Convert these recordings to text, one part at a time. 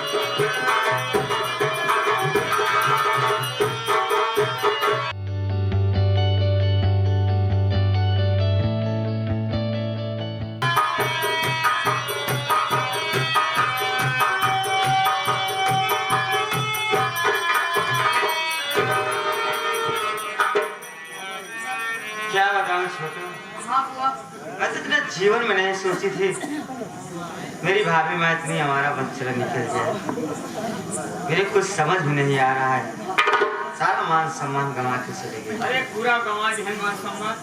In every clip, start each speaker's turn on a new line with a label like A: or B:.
A: क्या बताऊं छोटू, मैं तो इतना जीवन में नहीं सोची थी मेरी भाभी मैं इतनी हमारा बच्चा निकल जाए। मेरे कुछ समझ में नहीं आ रहा है, सारा मान सम्मान गंवा के चले गए।
B: अरे पूरा गंवा दिया मान सम्मान।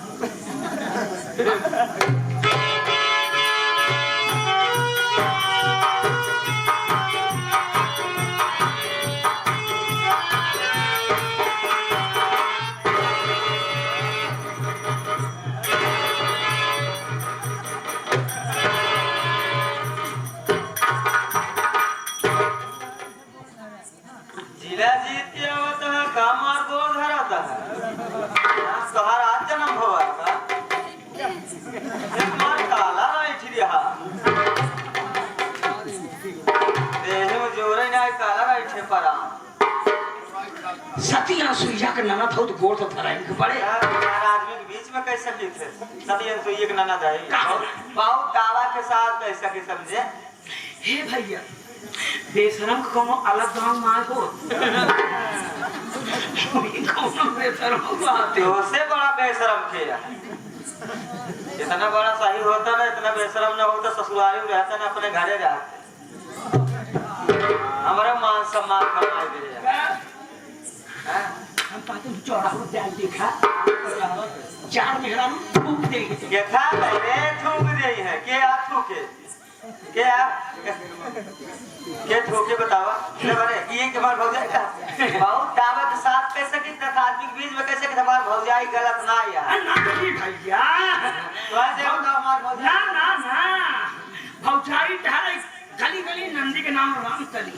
A: जिला जीतिया होता है काम और गोल धराता है। तुम्हारा आज जन्म हुआ था एक मार काला बैठ रहा देह में जोरे ना काला बैठे पड़ा
C: सतिया सुईजा के ननद हो तो गोड़ तो थराई के पड़े।
A: आदमी के बीच में कैसे दिखे सतियन तो एक ननद है बहुत दावा के साथ कैसा के समझे।
C: हे भैया बेशरम को कोनो अलग गांव मार हो कोनो बेशरम बात
A: तो से बड़ा बेशरम किया इतना बड़ा सही होता ना इतना बेशरम ना होता ससुराली में रहता ना अपने घरे रहते हमारा मान सम्मान करना दे
C: हम पाते चौड़ा हो जाल देखा चार मेहरा थूक दे
A: के था रे थूक दे है के आ थूके क्या ठोके बतावा ये के बार भौजाई का बहुत दावा के साथ कैसे कि आदमी के बीच में कैसे कि हमार भौजाई गलत ना यार
C: ना भैया
A: वैसे होगा हमार भौजाई
C: ना ना ना भौजाई तारे गली गली नंदी के नाम राम कली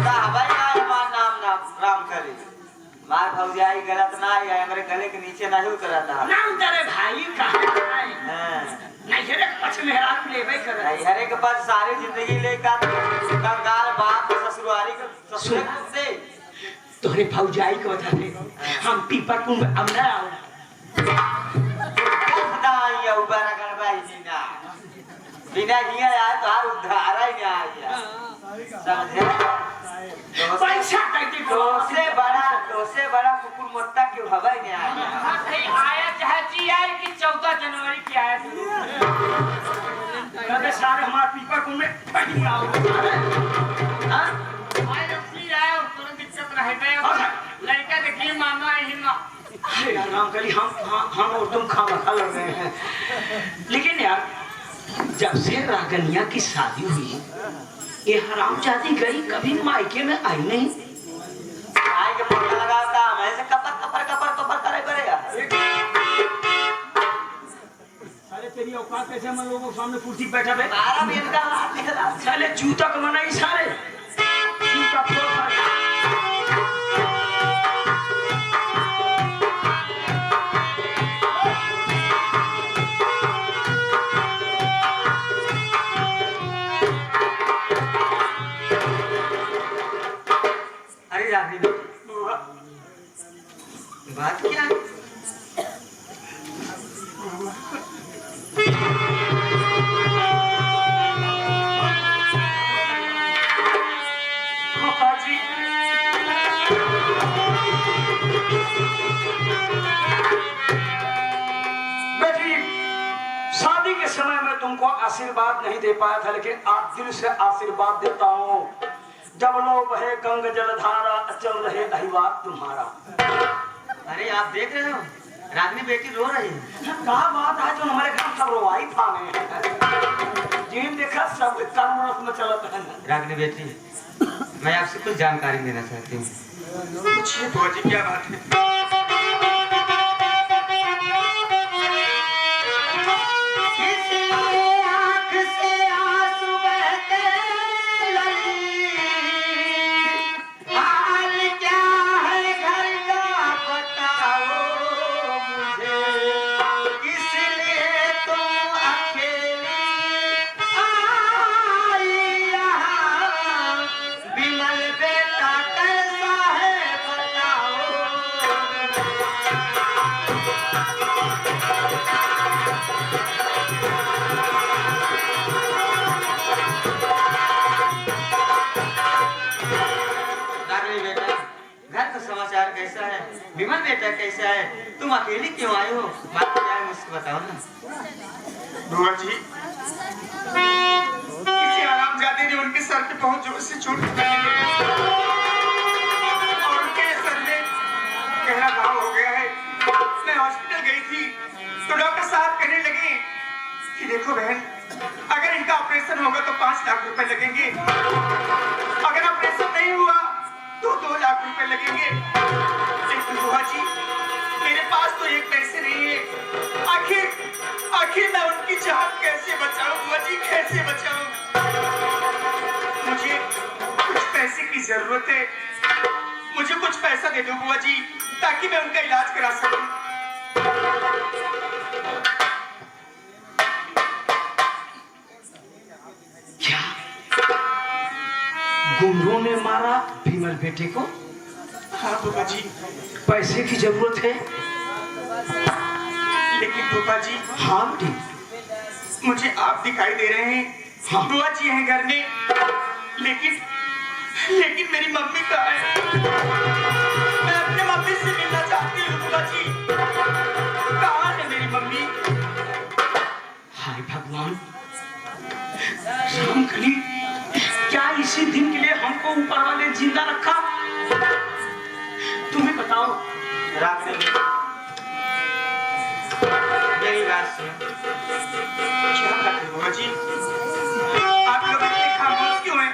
A: ता भाई हमार नाम राम कली मार भौजाई गलत ना है हमारे गले के नीचे नहीं उतरता
C: ना उतरे भाई कहां है नहीं रे पछ मेहरा लेबे कर
A: नहीं हरे के पास सारी जिंदगी लेकर कंगाल बाप ससुराली के ससुर से
C: तोरे भौजाई को बता दे हम पीपा कुंभ हमरा आओ
A: खुदा ये ऊपर गणबाई जीना बिना हिया आए तो हर उद्धार ही नहीं आया समझे
C: पैसा कहते
A: तो से बड़ा कुकुर मोत्ता क्यों हवा ही नहीं आया
B: आया चाहे जी आए कि 14 जनवरी की आया
C: कबे सारे हमार पीपा कुंभ में पड़ी आओ हां
B: आए जब फ्री आए और तुरंत दिक्कत रह गए लड़का देखिए मानना ही ना
C: राम कली हम और तुम खामा खा लड़ रहे हैं लेकिन यार जब से रागनिया की शादी हुई ये हरामजादी गई कभी मायके में आई नहीं
A: आए के पता लगाता मैं से कपर करे करेगा
C: साले तेरी औकात कैसे हम लोगों के सामने कुर्सी बैठा है
A: मारा भी इनका हाथ निकला
C: साले जूता का मना ही साले जूता फोड़
A: अरे रानी बात क्या है
C: शादी के समय में तुमको आशीर्वाद नहीं दे पाया था लेकिन आज दिल से आशीर्वाद देता हूँ जब लो बहे गंग जलधारा चल रहे अहिवाद तुम्हारा।
A: अरे आप देख रहे हो रागनी बेटी रो रही है
C: क्या बात है जो हमारे घर सब रोवाई फाने जिन देखा सब तरह में चलता है
A: रागनी बेटी मैं आपसे कुछ जानकारी देना चाहती हूँ क्या बात है रागनी बेटा, घर का समाचार कैसा है? विमल बेटा कैसा है? तुम अकेली क्यों आई हो? बात क्या है मुझसे बताओ ना।
B: बुआ जी, किसी हरामजादे ने उनके सर पे बहुत जोर से चोट लगाई है और उनके सर में गहरा घाव हो गया है। मैं हॉस्पिटल गई थी तो डॉक्टर साहब कहने लगे कि देखो बहन, अगर इनका ऑपरेशन होगा तो 5 लाख रुपए लगेंगे, अगर ऑपरेशन नहीं हुआ तो 2 लाख रुपए लगेंगे। लेकिन बुआ जी, मेरे पास तो एक पैसे नहीं है। आखिर मैं उनकी जान कैसे बचाऊं बुआ जी, कैसे बचाऊं? मुझे कुछ पैसे की जरूरत है, मुझे कुछ पैसा दे दो बुआ जी, ताकि मैं उनका इलाज करा सकूं।
C: क्या गुंडों ने मारा विमल बेटे को?
B: हाँ बुआ जी।
C: पैसे की जरूरत है?
B: लेकिन बुआ जी,
C: हाँ बेटी।
B: मुझे आप दिखाई दे रहे हैं,
C: हाँ।
B: बुआ जी हैं घर में, लेकिन मेरी मम्मी कहाँ है? मैं अपने मम्मी से मिलना चाहती हूँ बुआ जी। कहाँ है मेरी मम्मी?
C: हाय भगवान, रामकली, क्या इसी दिन के लिए हमको ऊपर वाले जिंदा रखा? तुम्हें बताओ।
A: रागनी मेरी बात सुनो।
B: क्या बात है बुआ जी? आप लोग इतने खामोश क्यों हैं?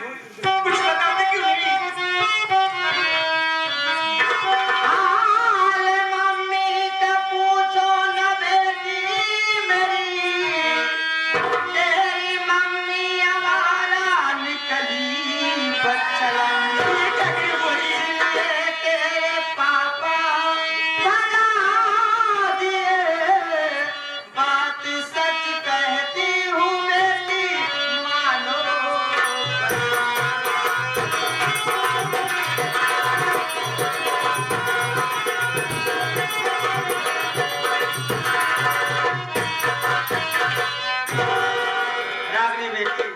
B: कुछ बताते क्यों नहीं?
A: हाल मम्मी का पूछो न बेटी मेरी, तेरी मम्मी हमारा निकली बचलन।
B: ये क्या करी बुआ जी?
A: तेरे पापा भगा दिए, बात सच कहती हूँ बेटी मानो। रागनी बेटी,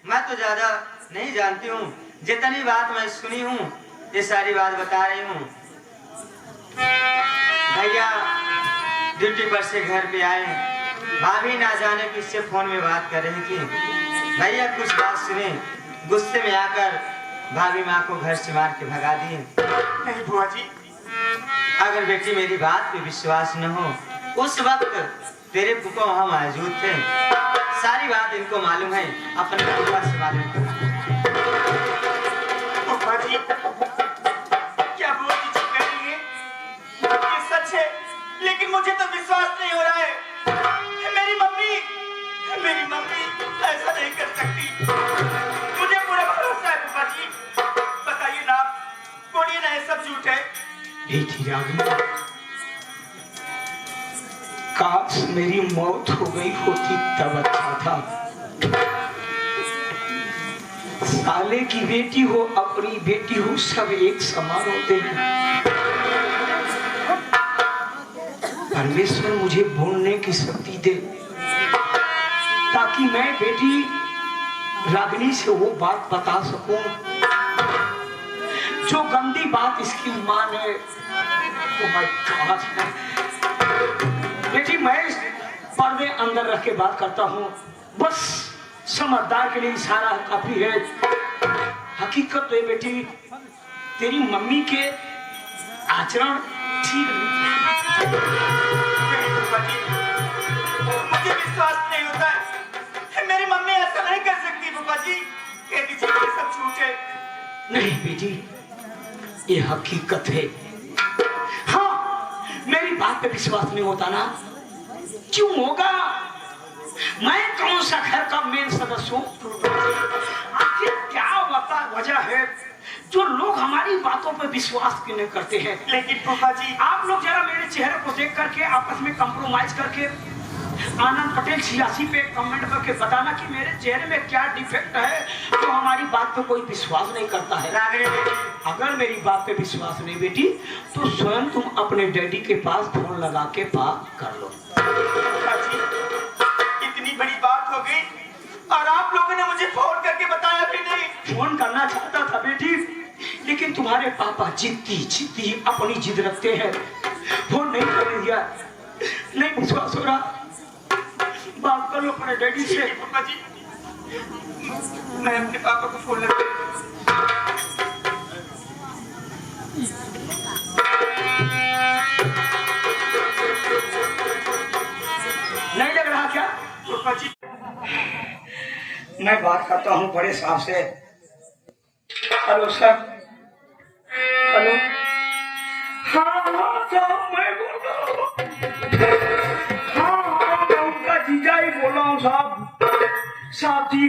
A: मैं तो ज्यादा नहीं जानती हूँ, जितनी बात मैं सुनी हूँ ये सारी बात बता रही हूँ। भैया ड्यूटी पर से घर पे आए, भाभी ना जाने किससे फोन में बात कर रही थी। भैया कुछ बात सुने, गुस्से में आकर भाभी माँ को घर से मार के भगा दिए।
B: नहीं बुआ जी,
A: अगर बेटी मेरी बात पे विश्वास न हो, उस वक्त तेरे फूफा वहाँ मौजूद थे, सारी बात इनको मालूम है, अपने फूफा से मालूम करो।
B: बुआ जी, क्या बुआ जी जो कह रही है ये सच है? लेकिन मुझे तो विश्वास नहीं हो रहा है। मेरी मम्मी ऐसा नहीं कर सकती, मुझे पूरा भरोसा है। बुआ जी बताइए ना, बोलिए ना, ये सब झूठ है?
C: बेटी रागनी, काश मेरी मौत हो गई होती तब अच्छा था। साले की बेटी हो, अपनी बेटी हो, सब एक समान होते हैं। परमेश्वर मुझे बोलने की शक्ति दे, ताकि मैं बेटी रागनी से वो बात बता सकूं जो गंदी बात इसकी मां ने। Oh my God! बेटी मैं पर्दे अंदर रख के बात करता हूँ, बस समझदार के लिए इशारा काफी है। हकीकत तो बेटी तेरी मम्मी के आचरण ठीक नहीं।
B: मुझे विश्वास नहीं होता है, मेरी मम्मी ऐसा नहीं कर सकती। बुआ जी कह दीजिए ये सब झूठ है।
C: नहीं बेटी, ये हकीकत है। हाँ, मेरी बात पे विश्वास नहीं होता ना? क्यों होगा? मैं कौन सा घर का मेन सदस्य हूँ? आखिर क्या वजह है जो लोग हमारी बातों पे विश्वास क्यों नहीं करते हैं?
B: लेकिन बुआ जी,
C: आप लोग जरा मेरे चेहरे को देख करके आपस में कंप्रोमाइज करके आनंद पटेल 86 पे कमेंट करके बताना कि मेरे चेहरे में क्या डिफेक्ट है जो हमारी बात पे कोई विश्वास नहीं करता है। अगर मेरी बात पे विश्वास नहीं बेटी, तो स्वयं तुम अपने डैडी के पास फोन लगा के बात कर लो।
B: बुआ जी इतनी बड़ी बात हो गई और आप लोगों ने मुझे फोन करके बताया भी नहीं।
C: फोन करना चाहता था बेटी, लेकिन तुम्हारे पापा जिद्दी अपनी जिद रखते हैं, वो नहीं कर दिया। नहीं विश्वास हो रहा, बात कर लो अपने डैडी से।
B: पापा जी, मैं अपने पापा को फोन लगा।
C: नहीं लग रहा क्या?
B: पापा जी,
C: मैं बात करता हूँ बड़े साहब से। Hello sir. हेलो। हाँ साहब, मैं बोल रहा हूँ। हाँ मैं उनका जीजा ही बोल रहा हूँ साहब। साहब जी,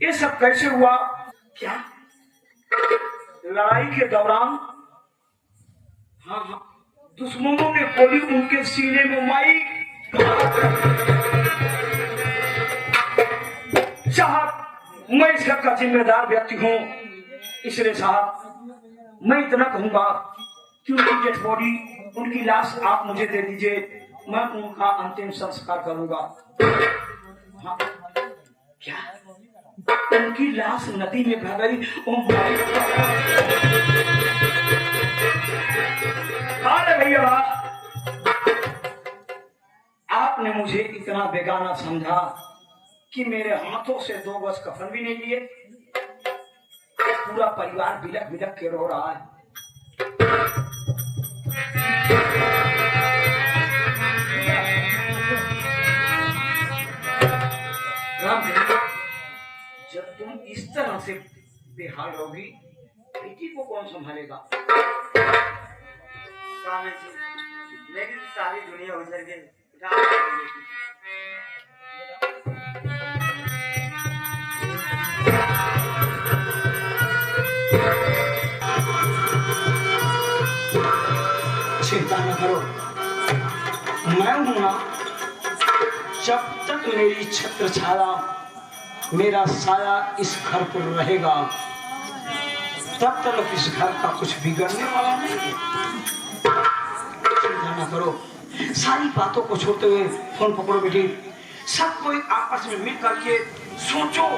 C: ये सब कैसे हुआ? क्या लड़ाई के दौरान? हाँ, दुश्मनों ने गोली उनके सीने में मारी। साहब, मैं इस घर का जिम्मेदार व्यक्ति हूँ, इसलिए साहब मैं इतना कहूंगा कि उनकी डेड बॉडी, उनकी लाश आप मुझे दे दीजिए, मैं उनका अंतिम संस्कार करूंगा। हाँ, क्या उनकी लाश नदी में बह गई? अरे भैया, आपने मुझे इतना बेगाना समझा कि मेरे हाथों से 2 गज कफन भी नहीं लिए। पूरा परिवार बिलक बिलक के रो रहा है। राम, जब तुम इस तरह से बेहाल होगी, बेटी को कौन संभालेगा?
A: स्वामी जी, मेरी तो सारी दुनिया उजड़ गई।
C: चिंता न करो, मैं हूं ना। जब तक मेरी छत्र छाया, मेरा साया इस घर पर रहेगा, तब तक इस घर का कुछ बिगड़ने वाला नहीं है। चिंता न करो, सारी बातों को छोड़ते हुए फोन पकड़ो बेटी। सब कोई आपस में मिल करके सोचो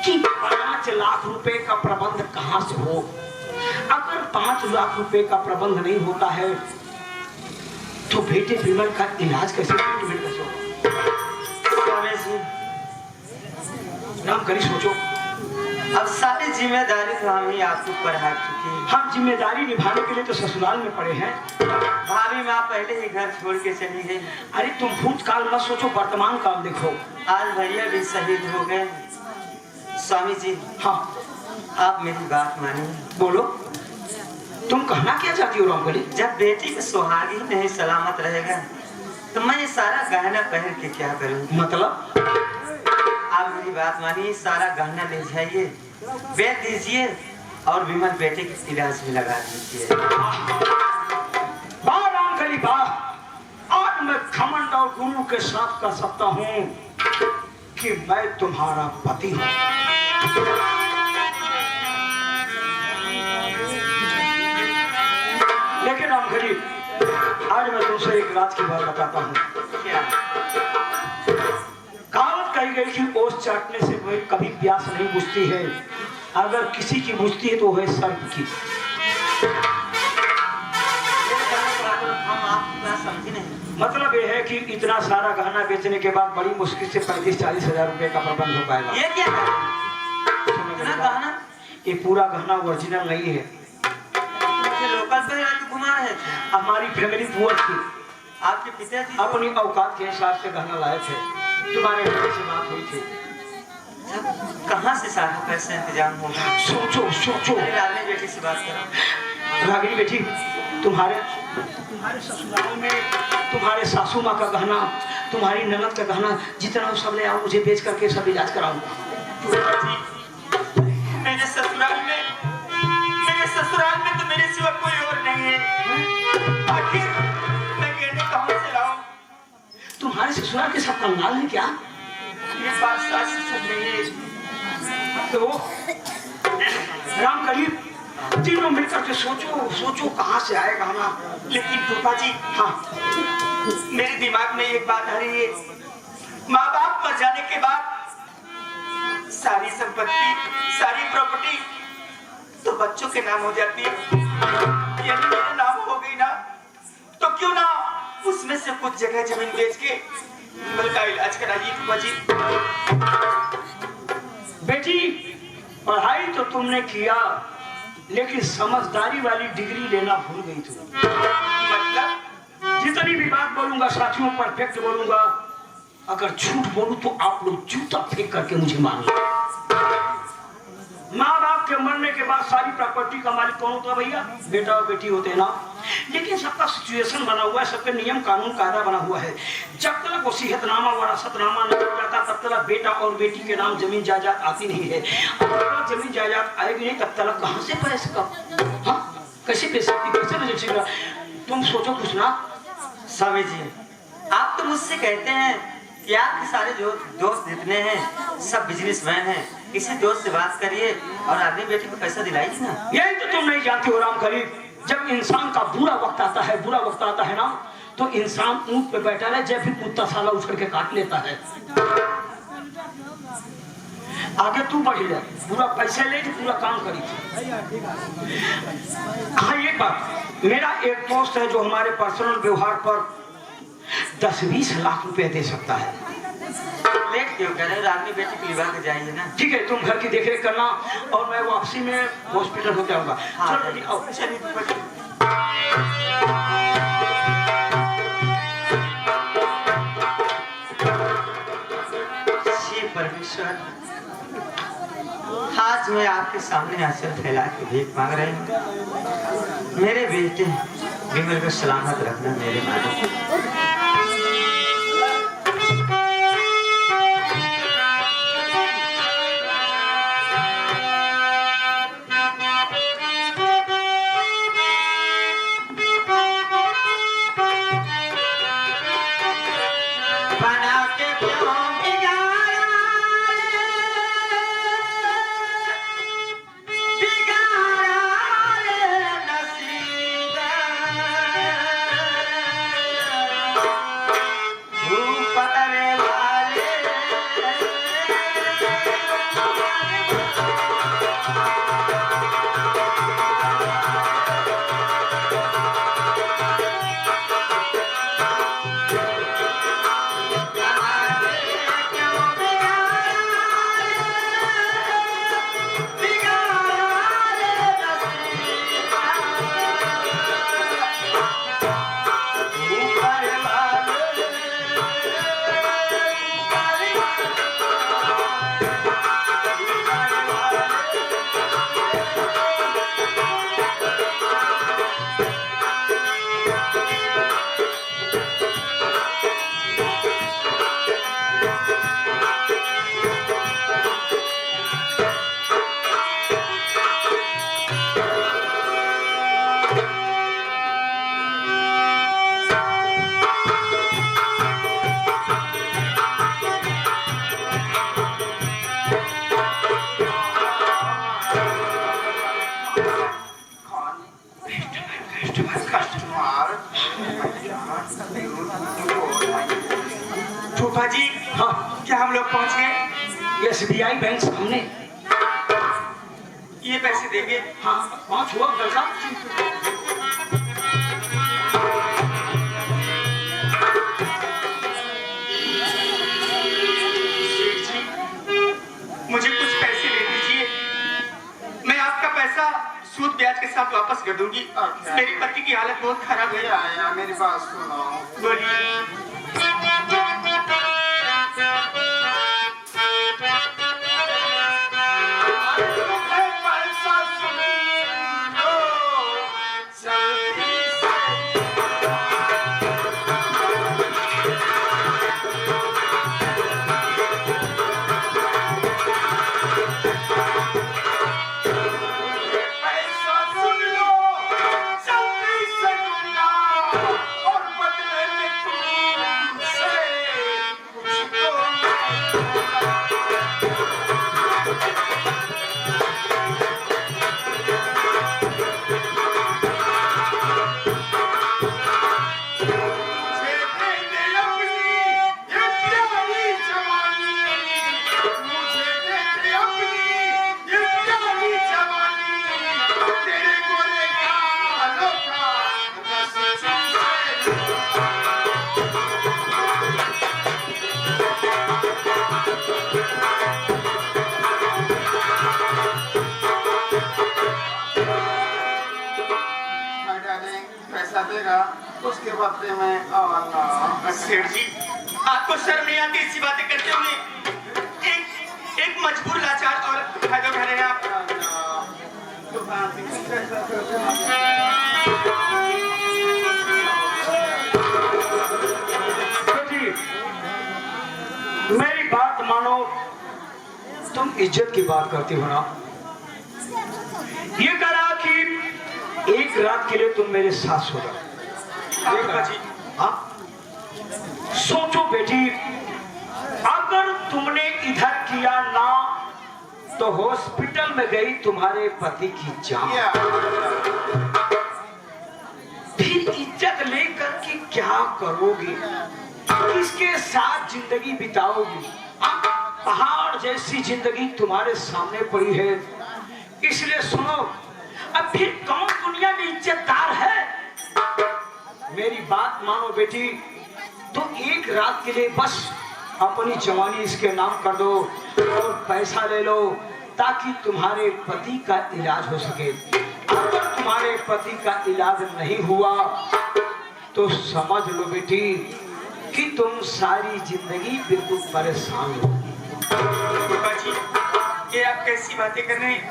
C: कि 5 लाख रुपए का प्रबंध कहां से हो। अगर 5 लाख रुपए का प्रबंध नहीं होता है तो बेटे विमल का इलाज कैसे होगा?
A: स्वामी जी,
C: राम करी सोचो।
A: अब सारी जिम्मेदारी तो हम ही आपके ऊपर है चुकी।
C: हम जिम्मेदारी निभाने के लिए तो ससुराल में पड़े हैं।
A: भाभी माँ पहले ही घर छोड़ के चली गई।
C: अरे तुम भूतकाल मत सोचो, वर्तमान काल देखो।
A: आज भैया भी शहीद हो गए। स्वामी जी,
C: हाँ
A: आप मेरी बात मानिए।
C: बोलो, तुम कहना क्या चाहती हो रामकली?
A: जब बेटी का सुहाग ही नहीं सलामत रहेगा तो मैं ये सारा गहना पहन के क्या करूँ?
C: मतलब?
A: आप मेरी बात मानिए, सारा गहना ले जाइए, बेच दीजिए और विमल बेटे के इलाज में लगा दीजिए।
C: वाह रामकली वाह, आज मैं घमंड और गुरु के साथ कर सकता हूँ कि मैं तुम्हारा पति हूँ। लेकिन रामकली, आज मैं तुमसे एक राज की बात बताता हूँ।
A: क्या?
C: कहावत कही गई कि ओस चाटने से कोई कभी प्यास नहीं बुझती है, अगर किसी की बुझती है तो वह सर्प की।
A: हम आप समझे नहीं।
C: मतलब ये है कि इतना सारा गहना बेचने के बाद बड़ी मुश्किल से 35-40 हजार रुपए का प्रबंध हो पाएगा।
A: ये क्या है? इतना गहना?
C: ये पूरा गहना ओरिजिनल नहीं है।
A: मुझे लोकल पे घुमा रहे थे।
C: हमारी फैमिली पुअर थी,
A: आपके पिताजी
C: अपनी औकात के हिसाब से गहना लाए थे। तुम्हारे बेटे से बात हुई थी।
A: कहाँ से सारा पैसा इंतजाम होगा?
C: सोचो सोचो।
A: रानी बेटी से बात करो।
C: रागिनी बेटी, तुम्हारे ससुराल में तुम्हारे सासू माँ का गहना, तुम्हारी ननद का गहना, जितना हो सब ले आओ, मुझे बेच करके सब इलाज कराओ।
B: मेरे ससुराल में तो मेरे सिवा कोई और नहीं है। आखिर मैं गहने कहाँ से लाऊं?
C: तुम्हारे ससुराल के सब कंगाल है क्या?
B: ये बात सच नहीं है।
C: तो राम करीब तीनों मिलकर के सोचो कहाँ से आएगा ना।
B: लेकिन फूफा जी,
C: हाँ,
B: मेरे दिमाग में एक बात आ रही है। माँ बाप मर जाने के बाद सारी संपत्ति, सारी प्रॉपर्टी तो बच्चों के नाम हो जाती है। यदि मेरे नाम हो गई ना तो क्यों ना उसमें से कुछ जगह जमीन बेच के विमल का इलाज कराइए फूफा जी।
C: बेटी पढ़ाई तो तुमने किया लेकिन समझदारी वाली डिग्री लेना भूल गई तुम।
B: मतलब
C: जितनी भी बात बोलूंगा साथियों परफेक्ट बोलूंगा, अगर झूठ बोलूं तो आप लोग जूता फेंक करके मुझे मारो। माँ बाप के मरने के बाद सारी प्रॉपर्टी का मालिक कौन होता है भैया? बेटा और बेटी होते हैं ना। लेकिन सबका सिचुएशन बना हुआ है, सबके नियम कानून कायदा बना हुआ है। जब तक वसीयतनामा वरासतनामा नहीं हो जाता तब तक बेटा और बेटी के नाम जमीन जायदाद आती नहीं है। और जमीन जायदाद आएगी नहीं तब तक कहाँ से पैसे कब हाँ कैसे दे सकती, कैसे रजिस्ट्री? तुम सोचो कुछ ना।
A: स्वामी जी, आप तो मुझसे कहते हैं कि आपके सारे जो दोस्त जितने हैं सब बिजनेसमैन हैं, किसी दोस्त से बात करिए और आदमी बेटी को पैसा दिलाइए ना।
C: यही तो तुम नहीं जानते हो राम खलीफ, जब इंसान का बुरा वक्त आता है, बुरा वक्त आता है ना, तो इंसान ऊंट पे बैठा है, जब भी कुत्ता साला उछल के काट लेता है। आगे तू बढ़ जा, पूरा पैसे ले पूरा काम करी थी। हाँ ये बात, मेरा एक दोस्त है जो हमारे पर्सनल व्यवहार पर 10-20 लाख रुपए दे सकता है।
A: लेट क्यों कर रहे हो? आदमी बेटी को लिवा के जाइए ना।
C: ठीक है, तुम घर की देखरेख करना और मैं वापसी में हॉस्पिटल होकर आऊंगा।
A: हाँ,
C: चलो बेटी आओ।
B: चलिए फूफा जी।
A: हे परमेश्वर, आज मैं आपके सामने आंचल फैला के भीख मांग रहे हूँ। मेरे बेटे विमल को सलामत रखना मेरे मालिक।
B: फूफा जी, हाँ क्या हम लोग पहुंच गए?
C: SBI बैंक सामने।
B: ये पैसे देंगे?
C: हाँ पहुंच हुआ पैसा।
B: मुझे कुछ पैसे दे दीजिए, मैं आपका पैसा सूद ब्याज के साथ वापस कर दूंगी। मेरी पति की हालत बहुत खराब है।
D: आया मेरी बात सुनो।
B: बोलिए।
D: माय डार्लिंग पैसा देगा उसके बदले में आऊंगा।
B: सेठ जी आपको शर्म नहीं आती ऐसी बातें करते हुए? एक मजबूर लाचार औरत है जो कह रहे हैं आप।
D: दुकान से कुछ पैसा दे।
C: बेटी मेरी बात मानो, तुम इज्जत की बात करती हो ना। ये करा कि एक रात के लिए तुम मेरे साथ सो जाओ।
B: पापा जी
C: हाँ? सोचो बेटी, अगर तुमने इधर किया ना तो हॉस्पिटल में गई तुम्हारे पति की जान, फिर इज्जत लेकर के क्या करोगी? किसके साथ जिंदगी बिताओगी? पहाड़ जैसी जिंदगी तुम्हारे सामने पड़ी है। इसलिए सुनो, अब फिर कौन दुनिया में इज्जतदार है? मेरी बात मानो बेटी, तो एक रात के लिए बस अपनी जवानी इसके नाम कर दो और पैसा ले लो ताकि तुम्हारे पति का इलाज हो सके। अगर तुम्हारे पति का इलाज नहीं हुआ तो समझ लो बेटी कि तुम सारी जिंदगी बिल्कुल परेशान हो।
B: पापा जी ये आप कैसी बातें कर रहे हैं?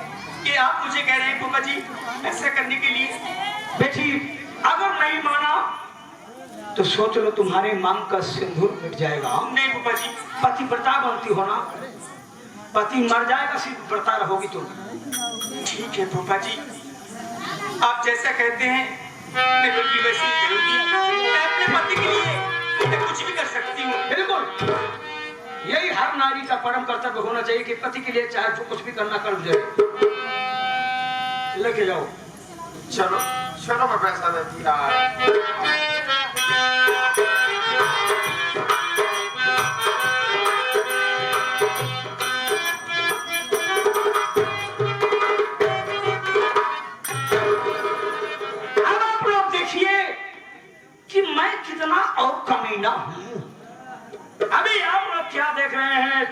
B: ये आप मुझे कह रहे हैं पापा जी ऐसा करने के लिए?
C: बेटी अगर नहीं माना तो सोच लो तुम्हारे मांग का सिंदूर मिट जाएगा।
B: नहीं पापा जी।
C: पतिव्रता बनती हो ना, पति मर जाएगा सिर्फ व्रता रहोगी तुम।
B: ठीक है पापा जी आप जैसा कहते हैं मैं बिल्कुल वैसे ही करूंगी। मैं अपने पति के लिए मैं कुछ भी कर सकती हूँ।
C: बिल्कुल, यही हर नारी का परम कर्तव्य होना चाहिए कि पति के लिए चाहे जो कुछ भी करना कर जाए। लेके जाओ।
D: चलो चलो मैं पैसा देती हूँ।
C: अब आप लोग देखिए कि मैं कितना और कमीना हूं। अभी आप लोग क्या देख रहे हैं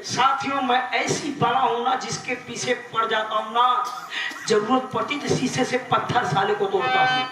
C: साथियों, मैं ऐसी बड़ा हूं ना जिसके पीछे पड़ जाता हूं ना, जरूरत पड़ती तो शीशे से पत्थर साले को तोड़ता हूं।